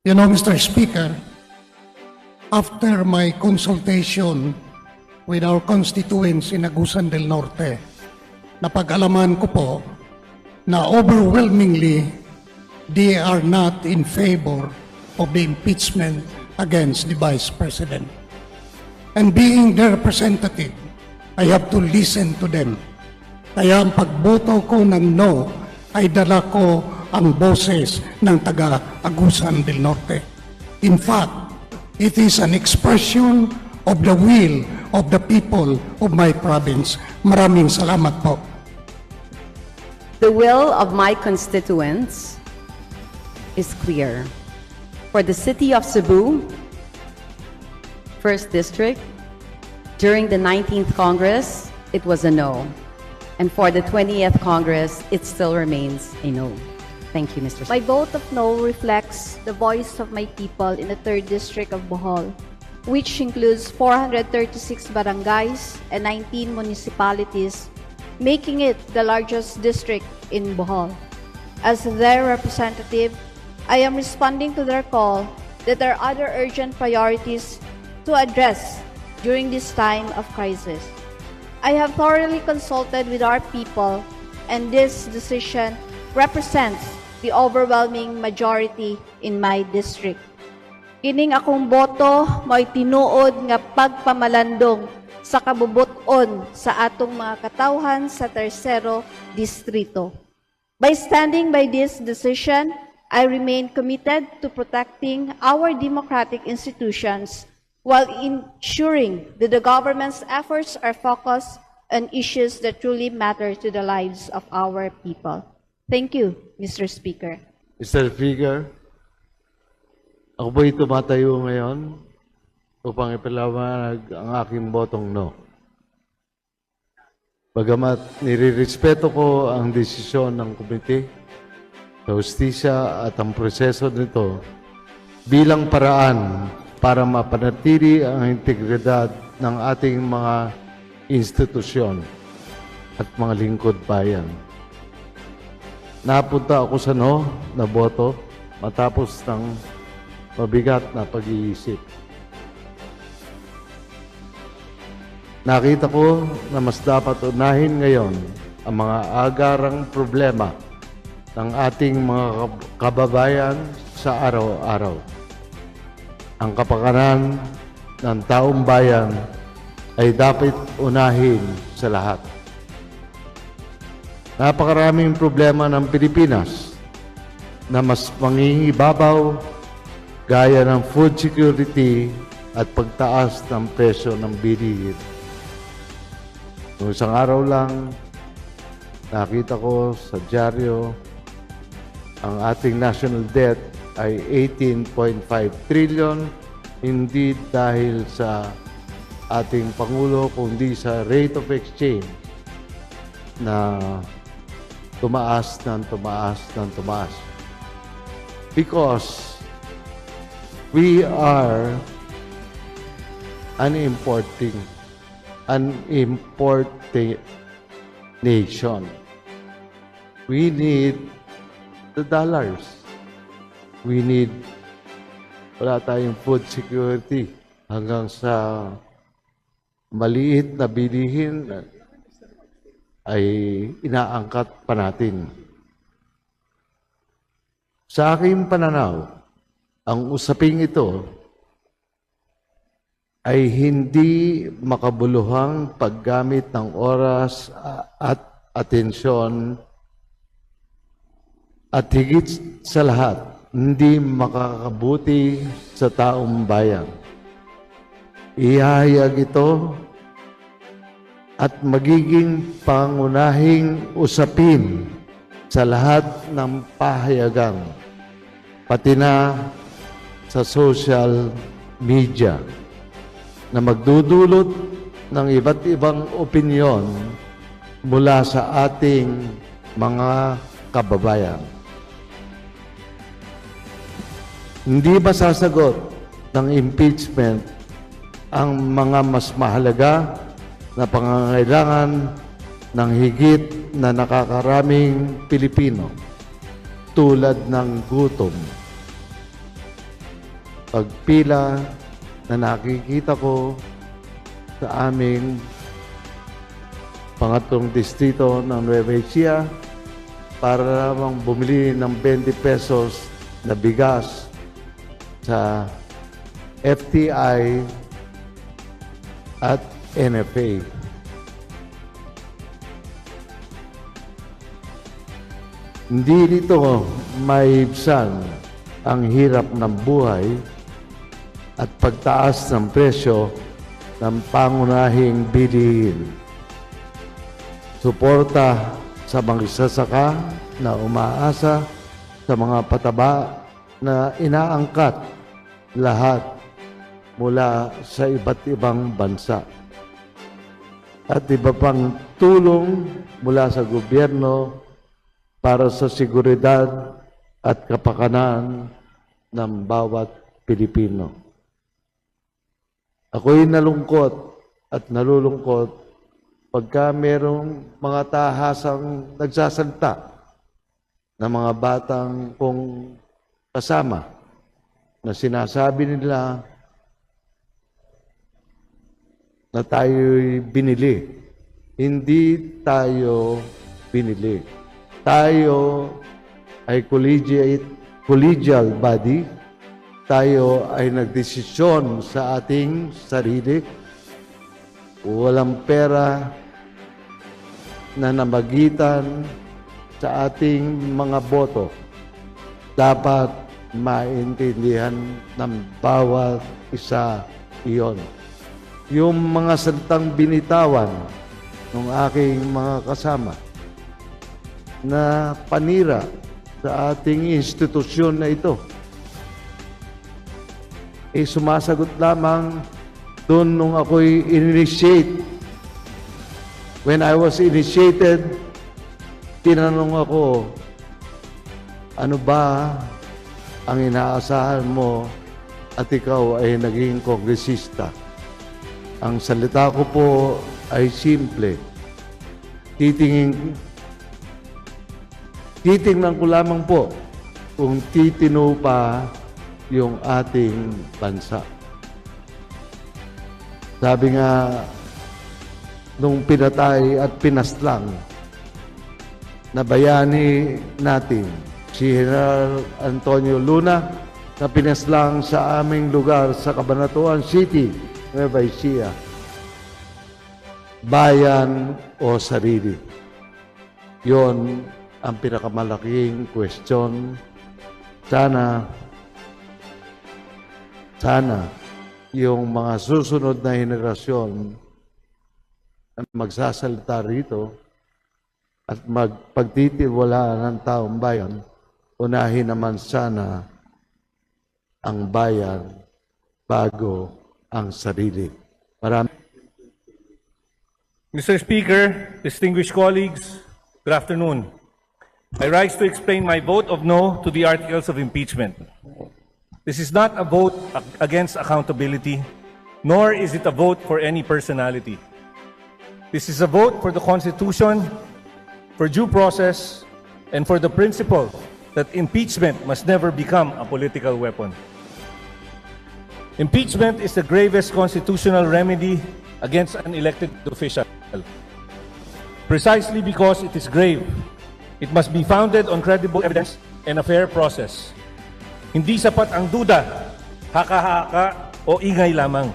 You know, Mr. Speaker, after my consultation with our constituents in Agusan del Norte, napag-alaman ko po na overwhelmingly they are not in favor of the impeachment against the Vice President. And being their representative, I have to listen to them. Kaya ang pagboto ko ng no ay dala ko ang boses ng taga-Agusan del Norte. In fact, it is an expression of the will of the people of my province. Maraming salamat po. The will of my constituents is clear. For the city of Cebu, 1st District, during the 19th Congress, it was a no. And for the 20th Congress, it still remains a no. Thank you, Mr. My vote of no reflects the voice of my people in the 3rd District of Bohol, which includes 436 barangays and 19 municipalities, making it the largest district in Bohol. As their representative, I am responding to their call that there are other urgent priorities to address during this time of crisis. I have thoroughly consulted with our people, and this decision represents the overwhelming majority in my district. Kining akong boto mo'y tinuod nga pagpamalandong sa kabubuton sa atong mga katawhan sa Tercero Distrito. By standing by this decision, I remain committed to protecting our democratic institutions while ensuring that the government's efforts are focused on issues that truly matter to the lives of our people. Thank you, Mr. Speaker. Mr. Speaker, ako po'y tumatayo ngayon upang ipaliwanag ang aking botong no. Bagamat nirirespeto ko ang desisyon ng komite sa hustisya at ang proseso nito bilang paraan para mapanatili ang integridad ng ating mga institusyon at mga lingkod bayan. Napunta ako sa no na boto matapos ng mabigat na pag-iisip. Nakita ko na mas dapat unahin ngayon ang mga agarang problema ng ating mga kababayan sa araw-araw. Ang kapakanan ng taong bayan ay dapat unahin sa lahat. Napakaraming problema ng Pilipinas na mas mangingibabaw gaya ng food security at pagtaas ng presyo ng bilihin. Noong isang araw lang, nakita ko sa dyaryo ang ating national debt ay 18.5 trillion, hindi dahil sa ating Pangulo, kundi sa rate of exchange na tumaas ng tumaas. Because we are an importing nation. We need the dollars. We need, wala tayong food security hanggang sa maliit na bilihin ay inaangkat pa natin. Sa aking pananaw, ang usaping ito ay hindi makabuluhang paggamit ng oras at atensyon at higit sa lahat, hindi makakabuti sa taong bayan. Ihahayag ito at magiging pangunahing usapin sa lahat ng pahayagan, pati na sa social media, na magdudulot ng iba't ibang opinyon mula sa ating mga kababayan. Hindi ba sasagot ng impeachment ang mga mas mahalaga na pangangailangan ng higit na nakakaraming Pilipino tulad ng gutom, pagpila na nakikita ko sa aming pangatlong distrito ng Nueva Ecija para lamang bumili ng 20 pesos na bigas sa FTI at NFA. Hindi nito maibsan ang hirap ng buhay at pagtaas ng presyo ng pangunahing bilihin. Suporta sa magsasaka na umaasa sa mga pataba na inaangkat lahat mula sa iba't ibang bansa. At iba pang tulong mula sa gobyerno para sa seguridad at kapakanan ng bawat Pilipino. Ako'y nalungkot at nalulungkot pagka merong mga tahasang nagsasalita ng mga batang kong kasama na sinasabi nila na tayo'y binili. Hindi tayo binili. Tayo ay collegial body. Tayo ay nagdesisyon sa ating sarili. Walang pera na namagitan sa ating mga boto. Dapat maintindihan ng bawat isa iyon. Yung mga salitang binitawan ng aking mga kasama na panira sa ating institusyon na ito, sumasagot lamang doon nung ako'y initiate. When I was initiated, tinanong ako, ano ba ang inaasahan mo at ikaw ay naging kongresista? Ang salita ko po ay simple. Titingnan ko lamang po kung titino pa yung ating bansa. Sabi nga, nung pinatay at pinaslang na bayani natin, si General Antonio Luna, na pinaslang sa aming lugar sa Cabanatuan City, Nueva Ecija. Bayan o sarili? Yon ang pinakamalaking question. Sana yung mga susunod na henerasyon na magsasalita rito at magpagtitiwala ng taong bayan, unahin naman sana ang bayan bago ang sarili. Mr. Speaker, distinguished colleagues, good afternoon. I rise to explain my vote of no to the articles of impeachment. This is not a vote against accountability, nor is it a vote for any personality. This is a vote for the Constitution, for due process, and for the principle that impeachment must never become a political weapon. Impeachment is the gravest constitutional remedy against an elected official. Precisely because it is grave, it must be founded on credible evidence and a fair process. Hindi sapat ang duda, haka-haka o ingay lamang.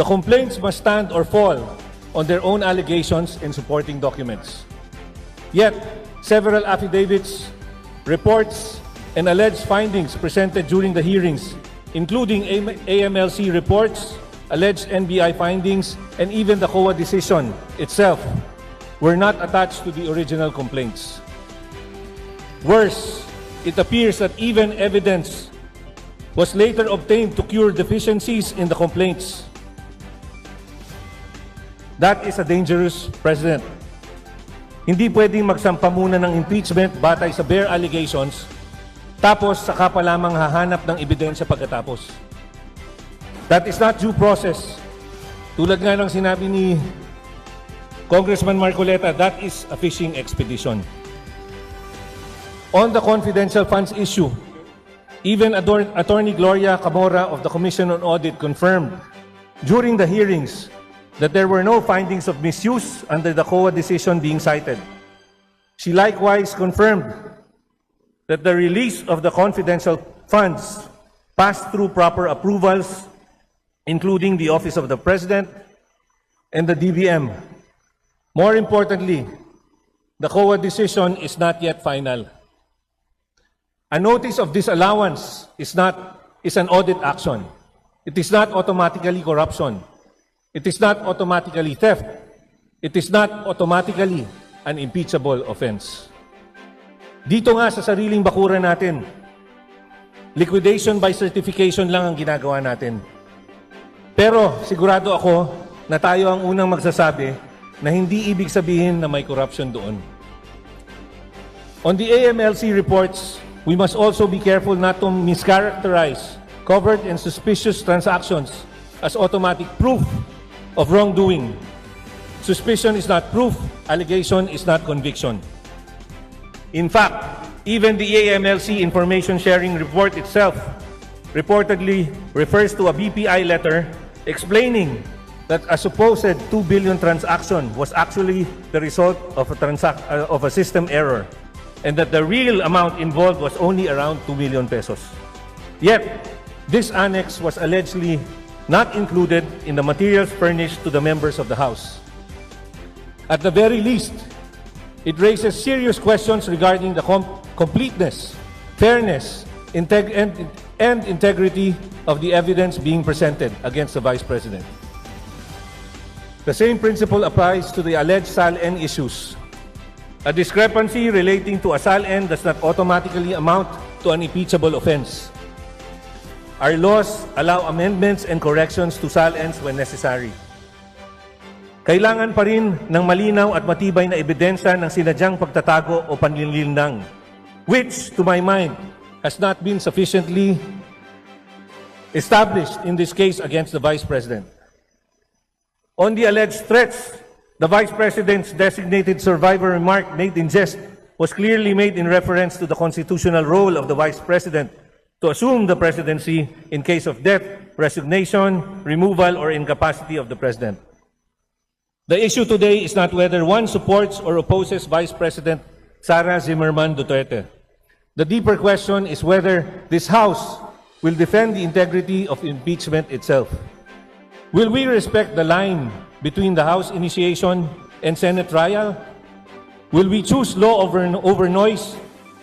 The complaints must stand or fall on their own allegations and supporting documents. Yet, several affidavits, reports, and alleged findings presented during the hearings, including AMLC reports, alleged NBI findings, and even the COA decision itself, were not attached to the original complaints. Worse, it appears that even evidence was later obtained to cure deficiencies in the complaints. That is a dangerous precedent. Hindi pwedeng magsampa muna ng impeachment batay sa bare allegations, tapos saka pa lamang hahanap ng ebidensya pagkatapos. That is not due process. Tulad nga ng sinabi ni Congressman Marcoleta, that is a fishing expedition. On the confidential funds issue, Even Attorney Gloria Camora of the Commission on Audit confirmed during the hearings that there were no findings of misuse under the COA decision being cited. She likewise confirmed that the release of the confidential funds passed through proper approvals, including the Office of the President and the DBM. More importantly, the COA decision is not yet final. A notice of disallowance is an audit action. It is not automatically corruption. It is not automatically theft. It is not automatically an impeachable offense. Dito nga sa sariling bakuran natin, liquidation by certification lang ang ginagawa natin. Pero sigurado ako na tayo ang unang magsasabi na hindi ibig sabihin na may corruption doon. On the AMLC reports, we must also be careful not to mischaracterize covert and suspicious transactions as automatic proof of wrongdoing. Suspicion is not proof, allegation is not conviction. In fact, even the AMLC information sharing report itself reportedly refers to a BPI letter explaining that a supposed 2 billion transaction was actually the result of a system error, and that the real amount involved was only around 2 million pesos. Yet, this annex was allegedly not included in the materials furnished to the members of the House. At the very least, it raises serious questions regarding the completeness, fairness, and integrity of the evidence being presented against the Vice President. The same principle applies to the alleged SALN issues. A discrepancy relating to a SALN does not automatically amount to an impeachable offense. Our laws allow amendments and corrections to SALNs when necessary. Kailangan pa rin ng malinaw at matibay na ebidensya ng sinadyang pagtatago o panlilinlang, which, to my mind, has not been sufficiently established in this case against the Vice President. On the alleged threats, the Vice President's designated survivor remark made in jest was clearly made in reference to the constitutional role of the Vice President to assume the presidency in case of death, resignation, removal, or incapacity of the President. The issue today is not whether one supports or opposes Vice President Sara Zimmerman Duterte. The deeper question is whether this House will defend the integrity of impeachment itself. Will we respect the line between the House initiation and Senate trial? Will we choose law over noise,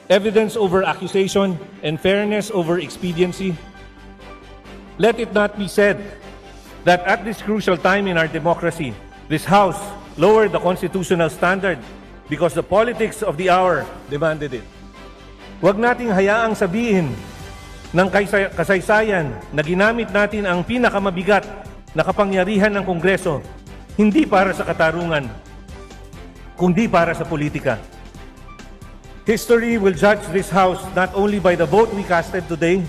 evidence over accusation, and fairness over expediency? Let it not be said that at this crucial time in our democracy, this House lowered the constitutional standard because the politics of the hour demanded it. Huwag nating hayaang sabihin ng kasaysayan na ginamit natin ang pinakamabigat na kapangyarihan ng Kongreso hindi para sa katarungan, kundi para sa politika. History will judge this House not only by the vote we casted today,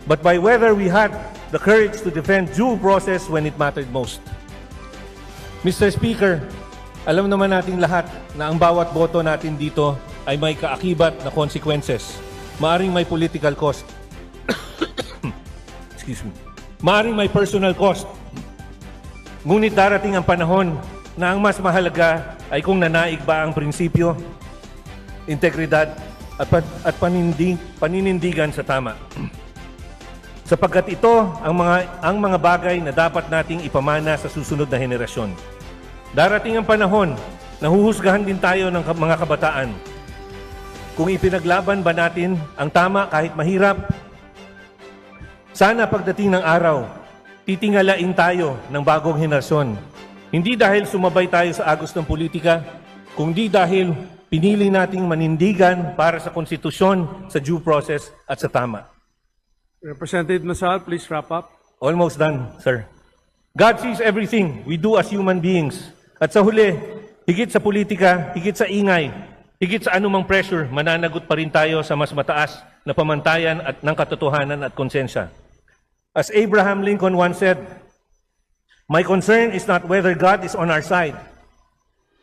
but by whether we had the courage to defend due process when it mattered most. Mr. Speaker, alam naman nating lahat na ang bawat boto natin dito ay may kaakibat na consequences. Maaring may political cost. Excuse me. Maaring may personal cost. Ngunit darating ang panahon na ang mas mahalaga ay kung nanaig ba ang prinsipyo, integridad at paninindigan sa tama. Sapagkat ito ang mga bagay na dapat nating ipamana sa susunod na henerasyon. Darating ang panahon na huhusgahan din tayo ng mga kabataan. Kung ipinaglaban ba natin ang tama kahit mahirap, sana pagdating ng araw, titingalain tayo ng bagong henerasyon. Hindi dahil sumabay tayo sa agos ng politika, kundi dahil pinili nating manindigan para sa konstitusyon, sa due process at sa tama. Representative Masal, please wrap up. Almost done, sir. God sees everything we do as human beings. At sa huli, higit sa politika, higit sa ingay, higit sa anumang pressure, mananagot pa rin tayo sa mas mataas na pamantayan at ng katotohanan at konsensya. As Abraham Lincoln once said, "My concern is not whether God is on our side.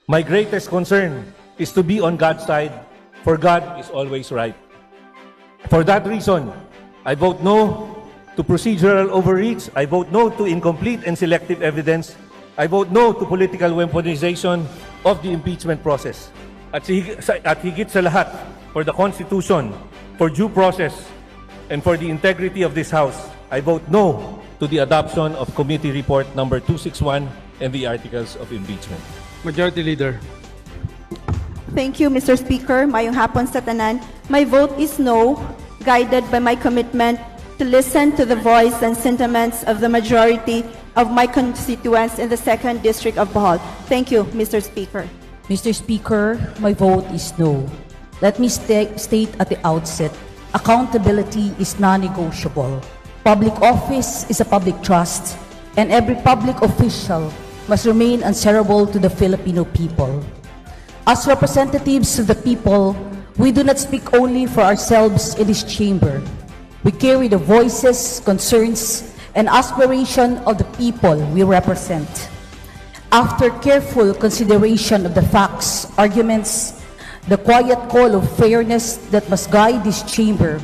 My greatest concern is to be on God's side, for God is always right." For that reason, I vote no to procedural overreach. I vote no to incomplete and selective evidence. I vote no to political weaponization of the impeachment process. At higit sa lahat, for the Constitution, for due process, and for the integrity of this House, I vote no to the adoption of Committee Report number 261 and the articles of impeachment. Majority Leader. Thank you, Mr. Speaker. Mayong hapon sa tanan. My vote is no, guided by my commitment to listen to the voice and sentiments of the majority of my constituents in the 2nd District of Bohol. Thank you, Mr. Speaker. Mr. Speaker, my vote is no. Let me state at the outset, accountability is non-negotiable. Public office is a public trust, and every public official must remain answerable to the Filipino people. As representatives of the people, we do not speak only for ourselves in this chamber. We carry the voices, concerns, and aspiration of the people we represent. After careful consideration of the facts, arguments, the quiet call of fairness that must guide this chamber,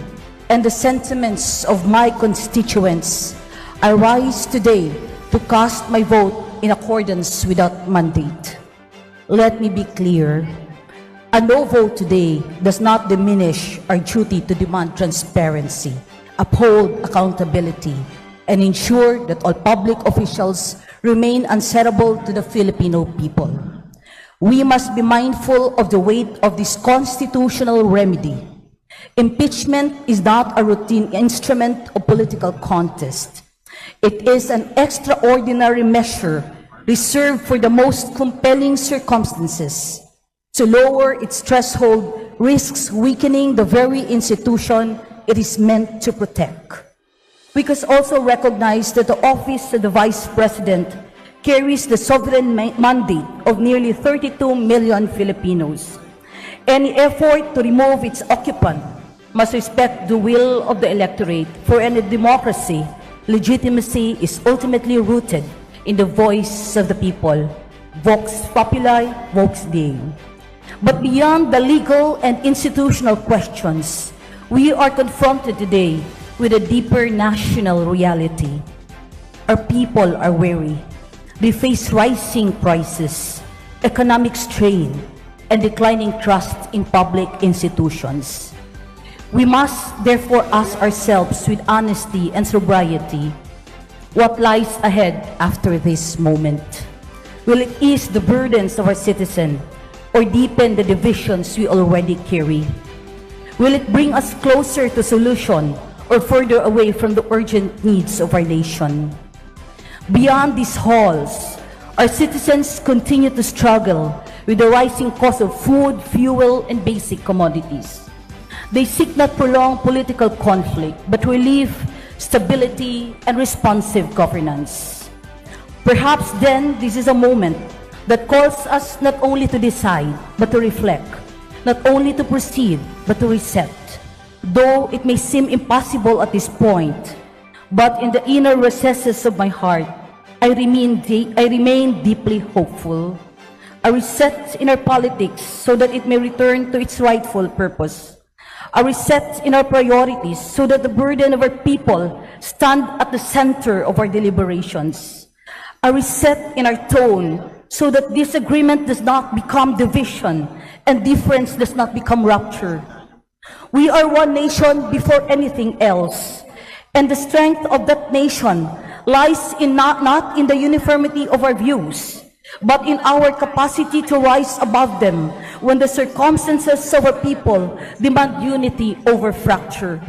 and the sentiments of my constituents, I rise today to cast my vote in accordance with that mandate. Let me be clear. A no vote today does not diminish our duty to demand transparency, uphold accountability, and ensure that all public officials remain answerable to the Filipino people. We must be mindful of the weight of this constitutional remedy. Impeachment is not a routine instrument of political contest. It is an extraordinary measure reserved for the most compelling circumstances. To lower its threshold risks weakening the very institution it is meant to protect. We must also recognize that the office of the Vice President carries the sovereign mandate of nearly 32 million Filipinos. Any effort to remove its occupant must respect the will of the electorate, for in a democracy, legitimacy is ultimately rooted in the voice of the people. Vox populi, vox Dei. But beyond the legal and institutional questions, we are confronted today with a deeper national reality. Our people are weary. They face rising prices, economic strain, and declining trust in public institutions. We must therefore ask ourselves with honesty and sobriety, what lies ahead after this moment? Will it ease the burdens of our citizens or deepen the divisions we already carry? Will it bring us closer to solution or further away from the urgent needs of our nation? Beyond these halls, our citizens continue to struggle with the rising cost of food, fuel, and basic commodities. They seek not prolonged political conflict, but relief, stability, and responsive governance. Perhaps then, this is a moment that calls us not only to decide, but to reflect, not only to proceed, but to reset. Though it may seem impossible at this point, but in the inner recesses of my heart, I remain deeply hopeful. A reset in our politics so that it may return to its rightful purpose. A reset in our priorities so that the burden of our people stand at the center of our deliberations. A reset in our tone so that disagreement does not become division and difference does not become rupture. We are one nation before anything else, and the strength of that nation lies in not in the uniformity of our views, but in our capacity to rise above them when the circumstances of our people demand unity over fracture.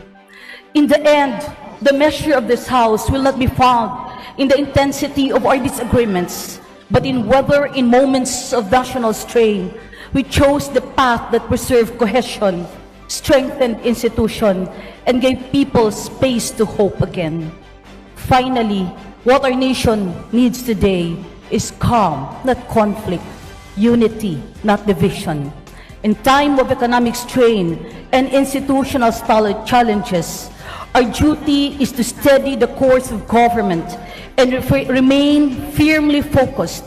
In the end, the measure of this House will not be found in the intensity of our disagreements, but in whether in moments of national strain, we chose the path that preserved cohesion, strengthened institution, and gave people space to hope again. Finally, what our nation needs today is calm, not conflict, unity, not division. In time of economic strain and institutional challenges, our duty is to steady the course of government and remain firmly focused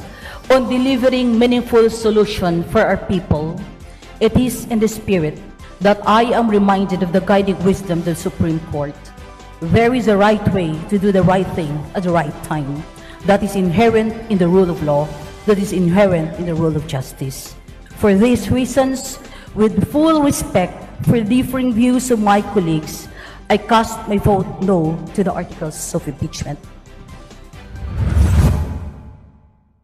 on delivering meaningful solutions for our people. It is in the spirit that I am reminded of the guiding wisdom of the Supreme Court. there is a right way to do the right thing at the right time. That is inherent in the rule of law. That is inherent in the rule of justice. For these reasons, with full respect for differing views of my colleagues, I cast my vote no to the articles of impeachment.